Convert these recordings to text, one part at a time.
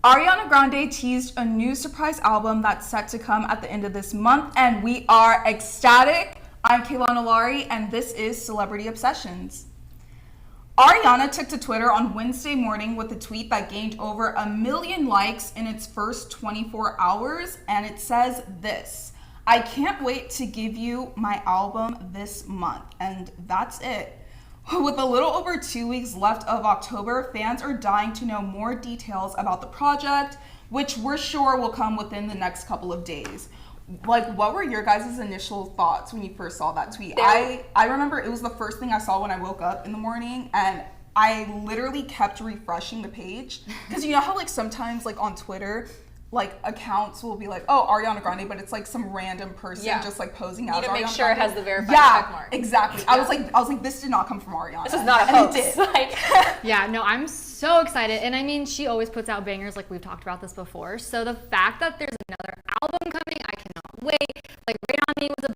Ariana Grande teased a new surprise album that's set to come at the end of this month, and we are ecstatic. I'm Kaylana Lari, and this is Celebrity Obsessions. Ariana took to Twitter on Wednesday morning with a tweet that gained over 1 million likes in its first 24 hours, and it says this: "I can't wait to give you my album this month," and that's it. With a little over 2 weeks left of October, fans are dying to know more details about the project, which we're sure will come within the next couple of days. Like, what were your guys' initial thoughts when you first saw that tweet? I remember it was the first thing I saw when I woke up in the morning, and I literally kept refreshing the page. Because you know how, like, sometimes, like, on Twitter, like, accounts will be like, oh, Ariana Grande, but it's like some random person just like posing out. You need to make Ariana sure Grande. It has the verified check mark. Exactly. Yeah. I was like, this did not come from Ariana. This is not a hoax. It did. Like, yeah, no, I'm so excited. And I mean, she always puts out bangers, like we've talked about this before. So the fact that there's another album coming, I cannot wait. Like, Rain on Me was a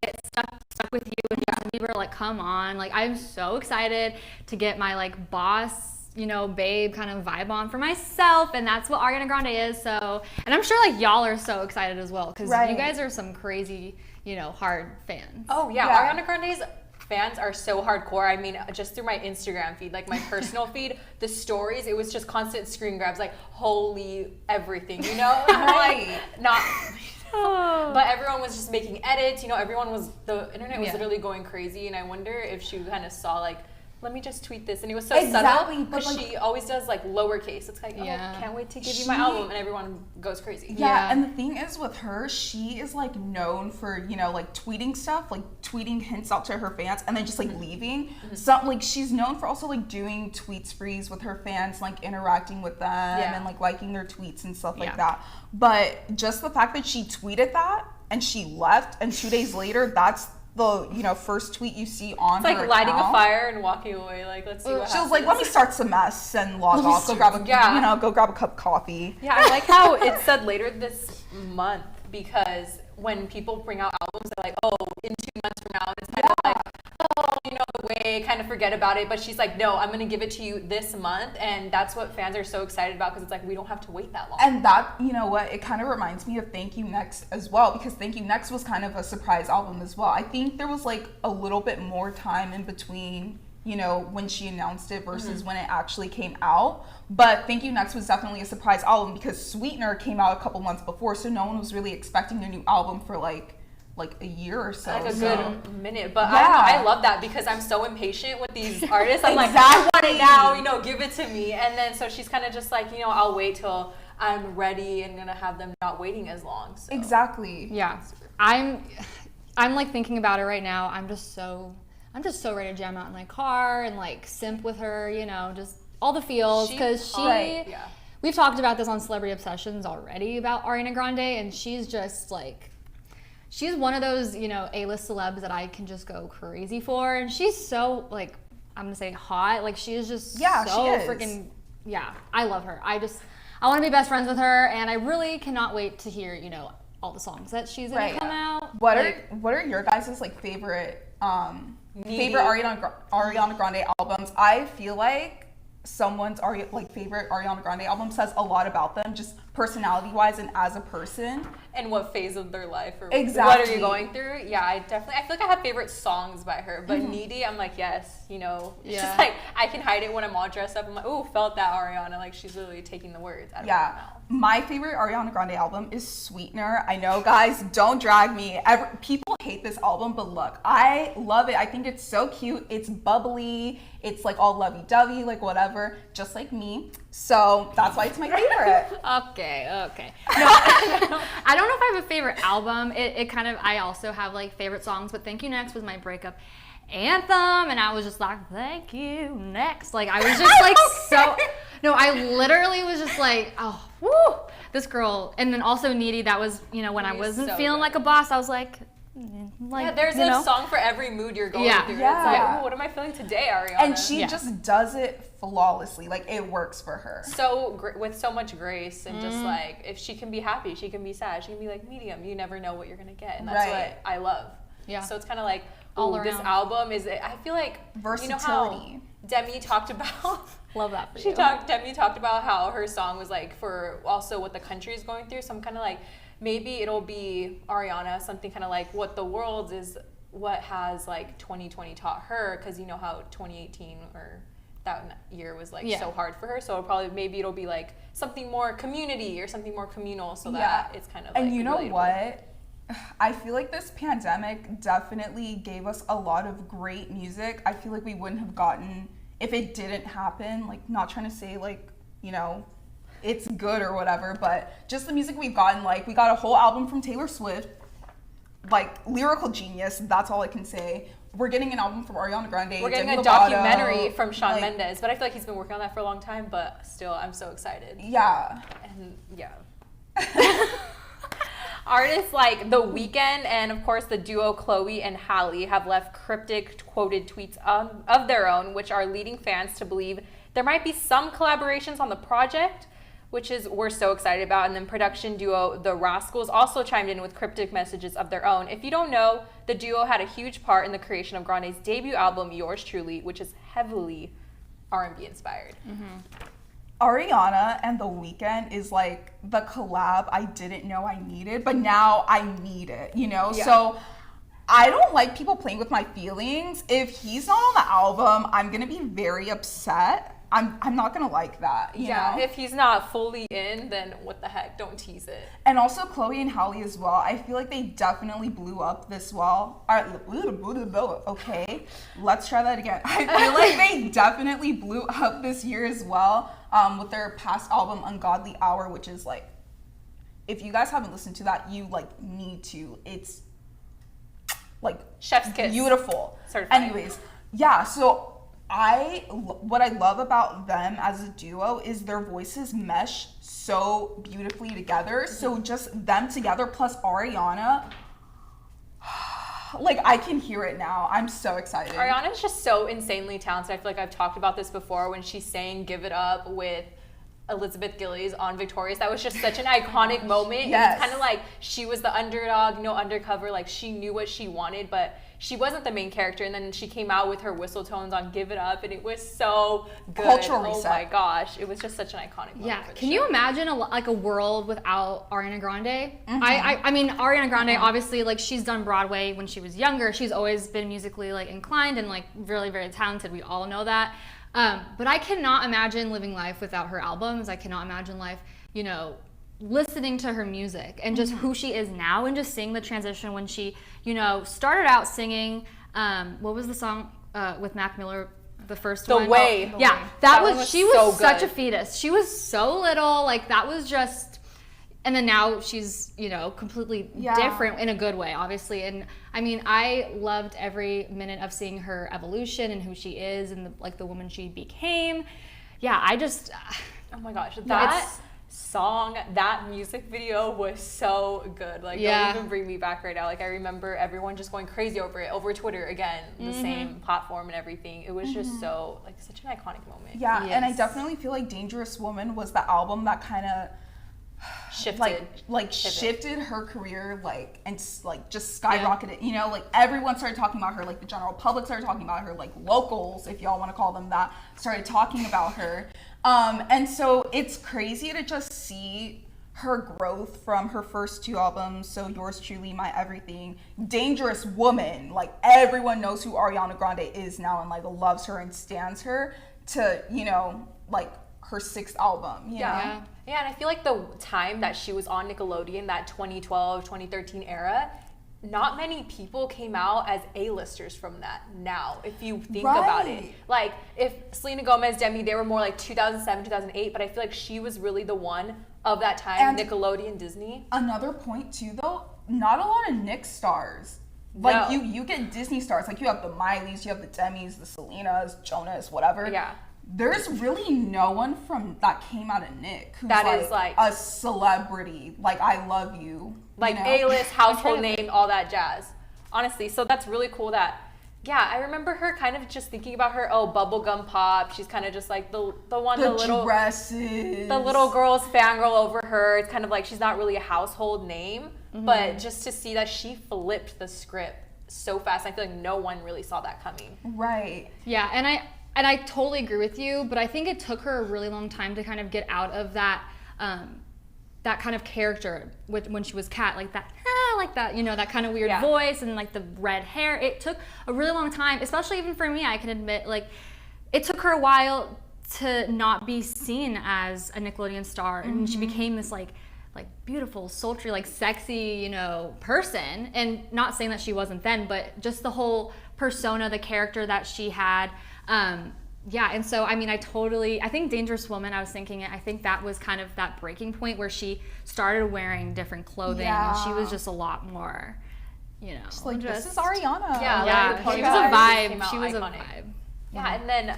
hit, stuck with you, and Justin Bieber, like, come on. Like, I'm so excited to get my, like, boss, you know, babe kind of vibe on for myself, and that's what Ariana Grande is. So, and I'm sure like y'all are so excited as well, because you guys are some crazy, you know, hard fans. Oh yeah, Ariana Grande's fans are so hardcore. I mean, just through my Instagram feed, like my personal feed, the stories, it was just constant screen grabs, like holy everything, you know? Like, not. But everyone was just making edits, you know, the internet was literally going crazy, and I wonder if she kind of saw like, let me just tweet this, and it was so subtle because like, she always does like lowercase. It's like, oh, can't wait to give you my album, and everyone goes crazy. Yeah, and the thing is with her, she is like known for, you know, like tweeting stuff, like tweeting hints out to her fans, and then just like leaving. Some like she's known for also like doing tweet sprees with her fans, like interacting with them and like liking their tweets and stuff like that. But just the fact that she tweeted that and she left, and 2 days later, that's the, you know, first tweet you see on her account. It's like lighting a fire and walking away, like, let's see what happens. She was like, let me start some mess and log off, go grab a cup of coffee. Yeah, I like how it said later this month, because when people bring out albums, they're like, oh, in 2 months from now, it's kind of like, oh, you know, the way, kind of forget about it. But she's like, no, I'm going to give it to you this month. And that's what fans are so excited about, because it's like, we don't have to wait that long. And that, you know what, it kind of reminds me of Thank You Next as well, because Thank You Next was kind of a surprise album as well. I think there was like a little bit more time in between, you know, when she announced it versus when it actually came out. But Thank You Next was definitely a surprise album, because Sweetener came out a couple months before, so no one was really expecting a new album for like a year or so. Like a good minute. But I love that, because I'm so impatient with these artists. I'm like, I want it now, you know, give it to me. And then so she's kind of just like, you know, I'll wait till I'm ready and gonna have them not waiting as long. So. Exactly. Yeah. I'm like thinking about it right now. I'm just so ready to jam out in my car and like simp with her, you know, just all the feels, because we've talked about this on Celebrity Obsessions already about Ariana Grande, and she's just like, she's one of those, you know, A-list celebs that I can just go crazy for, and she's so like, I'm gonna say hot, like she is just so freaking, I love her. I want to be best friends with her, and I really cannot wait to hear, you know, all the songs that she's gonna come out. What are your guys' like favorite Ariana Grande albums? I feel like someone's favorite Ariana Grande album says a lot about them, just personality wise and as a person, and what phase of their life or exactly. what are you going through. I feel like I have favorite songs by her, but Needy, I'm like, yes, you know, it's just like I can hide it when I'm all dressed up. I'm like, oh, felt that Ariana, like she's literally taking the words out of her mouth. My favorite Ariana Grande album is Sweetener. I know, guys, don't drag me. People hate this album, but look, I love it. I think it's so cute. It's bubbly. It's like all lovey-dovey, like whatever, just like me. So that's why it's my favorite. Okay. No, I don't know if I have a favorite album. It kind of, I also have like favorite songs, but Thank You Next was my breakup anthem, and I was just like, thank you next. Like I was just like I literally was just like, oh, woo, this girl. And then also Needy, that was, you know, when I wasn't feeling like a boss, I was like there's a song for every mood you're going through. It's like, ooh, what am I feeling today, Ariana? And she just does it flawlessly. Like it works for her. So with so much grace, and just like, if she can be happy, she can be sad, she can be like medium. You never know what you're gonna get, and that's what I love. Yeah. So it's kind of like, this album is, I feel like versatility. Demi talked about love that for Demi talked about how her song was like for also what the country is going through. So I'm kind of like, maybe it'll be Ariana, something kind of like what the world is, what has like 2020 taught her, because you know how 2018 or that year was like so hard for her. So maybe it'll be like something more community or something more communal, so that it's kind of like, and you know relatable. what? I feel like this pandemic definitely gave us a lot of great music. I feel like we wouldn't have gotten, if it didn't happen, like not trying to say like, you know, it's good or whatever, but just the music we've gotten, like we got a whole album from Taylor Swift, like lyrical genius, that's all I can say. We're getting an album from Ariana Grande. We're getting a documentary from Shawn Mendes, but I feel like he's been working on that for a long time, but still, I'm so excited. Yeah. And yeah. Artists like The Weeknd and, of course, the duo Chloe and Halle have left cryptic quoted tweets of their own, which are leading fans to believe there might be some collaborations on the project, which is we're so excited about. And then production duo The Rascals also chimed in with cryptic messages of their own. If you don't know, the duo had a huge part in the creation of Grande's debut album, Yours Truly, which is heavily R&B inspired. Mm-hmm. Ariana and The Weeknd is like the collab I didn't know I needed, but now I need it, you know? Yeah. So I don't like people playing with my feelings. If he's not on the album, I'm gonna be very upset. I'm not gonna like that, you know? If he's not fully in, then what the heck, don't tease it. And also Chloe and Halle as well. I feel like they definitely blew up this well. Okay, let's try that again. I feel like they definitely blew up this year as well, with their past album Ungodly Hour, which is like, if you guys haven't listened to that, you like need to. It's like chef's kiss, beautiful. Certified. Anyways, yeah, so what I love about them as a duo is their voices mesh so beautifully together. So just them together plus Ariana, like I can hear it now. I'm so excited. Ariana is just so insanely talented. I feel like I've talked about this before when she sang Give It Up with Elizabeth Gillies on Victorious. That was just such an iconic moment. Yes. It's kind of like she was the underdog, undercover, like she knew what she wanted, but she wasn't the main character. And then she came out with her whistle tones on Give It Up, and it was so good. Cultural reset. Oh my gosh, it was just such an iconic moment. Yeah, can you imagine a world without Ariana Grande? Mm-hmm. I mean, Ariana Grande, obviously, like she's done Broadway when she was younger. She's always been musically like inclined and like really, very talented. We all know that. But I cannot imagine living life without her albums. I cannot imagine life, listening to her music and just who she is now, and just seeing the transition when she, started out singing, what was the song with Mac Miller, the first one? The Way. Yeah, that was she was so such good. a fetus. She was so little, like that was just, and then now she's, completely different in a good way, obviously. And I mean, I loved every minute of seeing her evolution and who she is and the woman she became. Yeah, I just, oh my gosh, that song, that music video was so good. Like, don't even bring me back right now. Like, I remember everyone just going crazy over it, over Twitter again, the same platform and everything. It was just so, like, such an iconic moment. Yeah, and I definitely feel like Dangerous Woman was the album that kind of shifted her career, and just skyrocketed. Everyone started talking about her, the general public started talking about her, locals, if y'all want to call them that, started talking about her. And so it's crazy to just see her growth from her first two albums, so Yours Truly, My Everything, Dangerous Woman, everyone knows who Ariana Grande is now and loves her and stands her, to her sixth album. Yeah, and I feel like the time that she was on Nickelodeon, that 2012, 2013 era, not many people came out as A-listers from that now, if you think about it. If Selena Gomez, Demi, they were more 2007, 2008, but I feel like she was really the one of that time, and Nickelodeon, Disney. Another point too, though, not a lot of Nick stars. You get Disney stars, you have the Mileys, you have the Demis, the Selenas, Jonas, whatever. Yeah. There's really no one from that came out of Nick who's that is a celebrity. I love you. A-list, household name, all that jazz. Honestly, so that's really cool that, I remember her kind of just thinking about her, bubblegum pop. She's kind of just the one, the little dresses. The little girls fangirl over her. It's kind of she's not really a household name, but just to see that she flipped the script so fast, I feel like no one really saw that coming. Right. Yeah, and and I totally agree with you, but I think it took her a really long time to kind of get out of that that kind of character when she was Kat, like that, you know, that kind of weird voice and like the red hair. It took a really long time, especially even for me, I can admit, like, it took her a while to not be seen as a Nickelodeon star, and she became this like beautiful, sultry, like sexy, you know, person. And not saying that she wasn't then, but just the whole persona, the character that she had. Yeah, and so I mean, I think Dangerous Woman, I was thinking it, I think that was kind of that breaking point where she started wearing different clothing, and she was just a lot more, you know, just like, this is Ariana. Yeah, she was a vibe. She was a vibe. Yeah, and then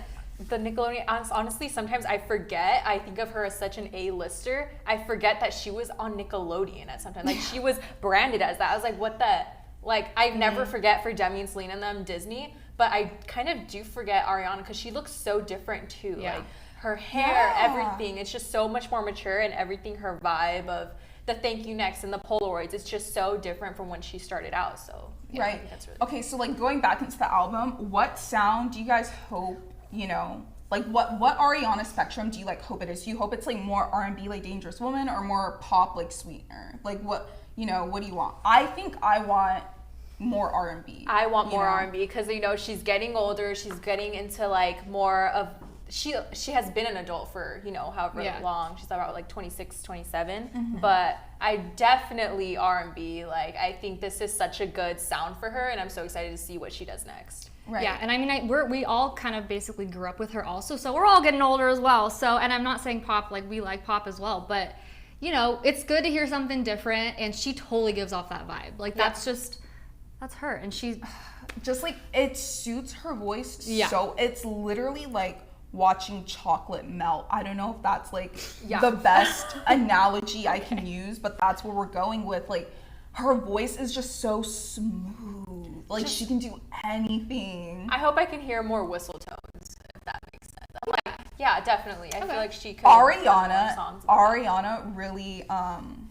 the Nickelodeon, honestly, sometimes I forget. I think of her as such an A-lister. I forget that she was on Nickelodeon at some time. Like, she was branded as that. I was like, what the? Like, I never forget for Demi and Selena and them, Disney, but I kind of do forget Ariana because she looks so different too. Like, her hair, everything. It's just so much more mature, and everything, her vibe of the thank you next and the Polaroids, it's just so different from when she started out. So, yeah, I think that's really cool. Okay, so like going back into the album, what sound do you guys hope, you know, like what Ariana spectrum do you like hope it is? Do you hope it's like more R&B like Dangerous Woman, or more pop like Sweetener? Like, what, you know, what do you want? I think I want more R&B. I want more R&B because, you know, she's getting older. She's getting into like more of, she has been an adult for, you know, however long. She's about like 26, 27. But I definitely R&B. Like, I think this is such a good sound for her, and I'm so excited to see what she does next. Right. Yeah, and I mean, we all kind of basically grew up with her also, so we're all getting older as well. So, and I'm not saying pop, like, we like pop as well, but, you know, it's good to hear something different, and she totally gives off that vibe. Like, that's her, and she's just like, it suits her voice so, it's literally like watching chocolate melt. I don't know if that's like the best analogy I can use, but that's what we're going with. Like, her voice is just so smooth. Like, she can do anything. I hope I can hear more whistle tones, if that makes sense. Yeah, definitely. I feel like she could. Ariana really,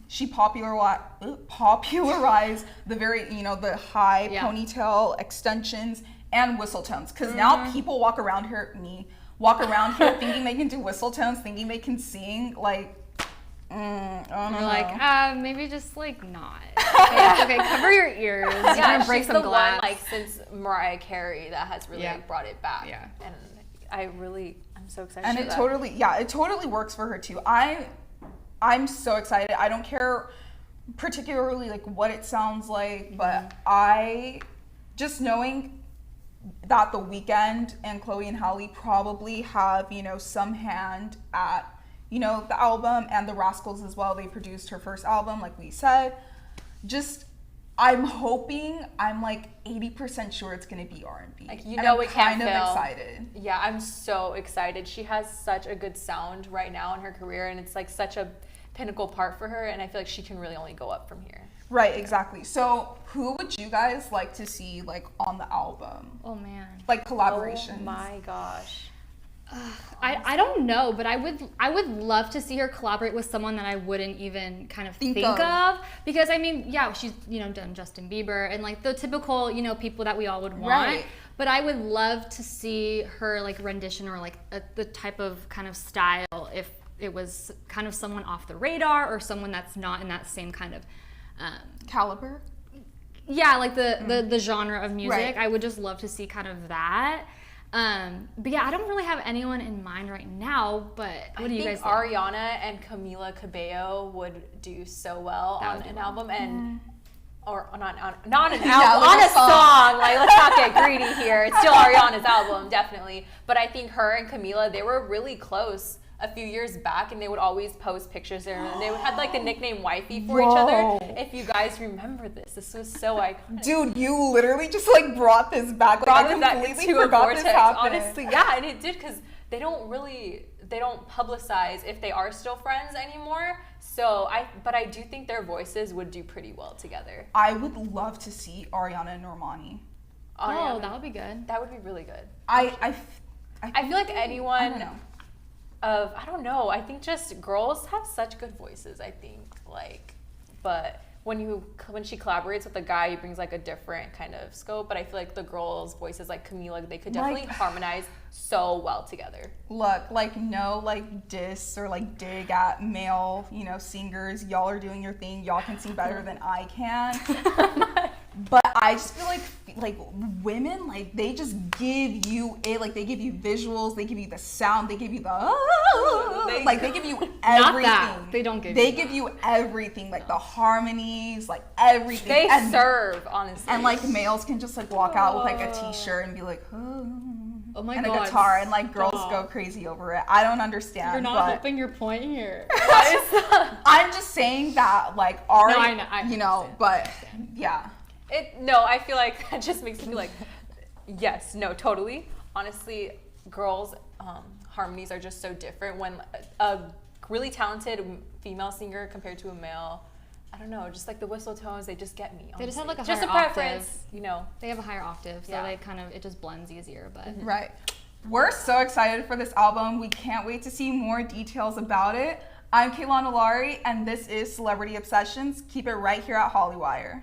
she popularized the very, you know, the high ponytail extensions and whistle tones. Because now people walk around here thinking they can do whistle tones, thinking they can sing. Like, I don't know. Like, maybe just like not. Okay, cover your ears. You're gonna break some glass. One, like, since Mariah Carey, that has really like, brought it back. Yeah. And I'm so excited. And it totally works for her too. I'm so excited. I don't care particularly like what it sounds like, but I just knowing that The Weeknd and Chloe and Halle probably have, you know, some hand at, you know, the album, and the Rascals as well. They produced her first album, like we said. Just, I'm like 80% sure it's gonna be R&B. Like, you know, we can't fail. I'm kind of excited. Yeah, I'm so excited. She has such a good sound right now in her career, and it's like such a pinnacle part for her, and I feel like she can really only go up from here. Right, exactly. So, who would you guys like to see like on the album? Oh man. Like collaborations. Oh my gosh. I don't know, but I would love to see her collaborate with someone that I wouldn't even kind of think of, because I mean, yeah, she's, you know, done Justin Bieber and like the typical, you know, people that we all would want. Right. But I would love to see her like rendition, or like the type of kind of style, if it was kind of someone off the radar or someone that's not in that same kind of caliber. Yeah, like the genre of music. Right. I would just love to see kind of that. But yeah, I don't really have anyone in mind right now, but what do you guys think? Ariana and Camila Cabello would do so well on an album, and or not an album, on a song. Like, let's not get greedy here. It's still Ariana's album, definitely. But I think her and Camila, they were really close a few years back, and they would always post pictures there, and they would have like the nickname wifey for each other. If you guys remember this was so iconic. Dude, you literally just like brought this back. Like, I completely forgot this happened. Honestly, yeah, and it did, because they don't publicize if they are still friends anymore. So but I do think their voices would do pretty well together. I would love to see Ariana and Normani. Oh, that would be good. That would be really good. I feel like anyone. I don't know. I don't know. I think just girls have such good voices, I think. Like, but when she collaborates with a guy, he brings like a different kind of scope. But I feel like the girls' voices, like Camila, they could definitely harmonize so well together. Look, like no like diss or like dig at male, you know, singers. Y'all are doing your thing. Y'all can sing better than I can. But I just feel like women, like they just give you it, like they give you visuals, they give you the sound, they give you the like they give you everything. Not that. They don't give They you give you everything, like the harmonies, like everything. They serve, honestly. And like males can just like walk out with like a t-shirt and be like, oh my and God, a guitar, and like girls stop. go crazy over it. I don't understand. You're not helping your point here. I'm just saying that like our, No, I you know, but yeah. No, I feel like that just makes me feel like, yes, no, totally. Honestly, girls' harmonies are just so different. When a really talented female singer compared to a male, I don't know, just like the whistle tones, they just get me. Honestly. They just have like a just higher a octave. preference, you know. They have a higher octave, so they kind of, it just blends easier. But Right. We're so excited for this album. We can't wait to see more details about it. I'm Kaylana Lari, and this is Celebrity Obsessions. Keep it right here at Hollywire.